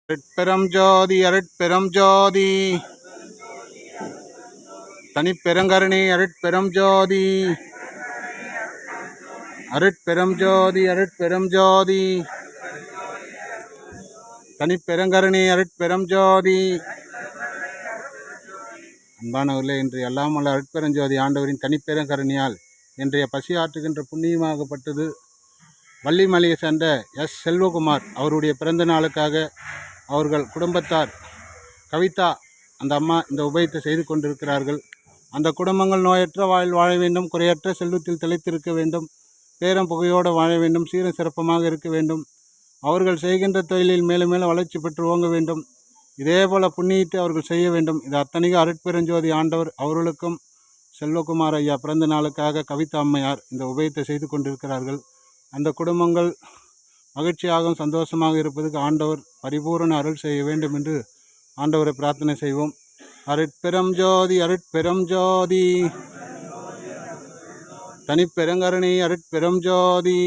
அருட்பெரும் ஜோதி அருட்பெரும் ஜோதி தனிப்பெருங்கருணை அருட்பெரும் ஜோதி அருட்பெரும் ஜோதி அருட்பெரும் ஜோதி தனிப்பெருங்கருணை அருட்பெரும் ஜோதி. அன்பானவர்களே, இன்று எல்லாம் வல்ல அருட்பெருஞ்சோதி ஆண்டவரின் தனிப்பெருங்கருணையால் இன்றைய பசி ஆற்றுகின்ற புண்ணியமாகப்பட்டது வள்ளிமலையை சேர்ந்த எஸ் செல்வகுமார் அவருடைய பிறந்த நாளுக்காக அவர்கள் குடும்பத்தார் கவிதா அந்த அம்மா இந்த உபயத்தை செய்து கொண்டிருக்கிறார்கள். அந்த குடும்பங்கள் நோயற்ற வாழ் வாழ வேண்டும், குறையற்ற செல்வத்தில் திளைத்திருக்க வேண்டும், பேரம் புகையோடு வாழ வேண்டும், சீரும் சிறப்பமாக இருக்க வேண்டும். அவர்கள் செய்கின்ற தொழிலில் மேலும் மேலும் வளர்ச்சி பெற்று ஓங்க வேண்டும். இதே போல புண்ணியத்தை அவர்கள் செய்ய வேண்டும். இது அத்தனைக்கும் அருட்பெருஞ்சோதி ஆண்டவர் அவர்களுக்கும் செல்வகுமார் ஐயா பிறந்த நாளுக்காக கவிதா அம்மையார் இந்த உபயத்தை செய்து கொண்டிருக்கிறார்கள். அந்த குடும்பங்கள் மகிழ்ச்சியாகவும் சந்தோஷமாக இருப்பதற்கு ஆண்டவர் பரிபூரண அருள் செய்ய வேண்டும் என்று ஆண்டவரை பிரார்த்தனை செய்வோம். அருட்பெரும் ஜோதி அருட்பெரும் ஜோதி தனிப்பெருங்கருணை அருட்பெரும் ஜோதி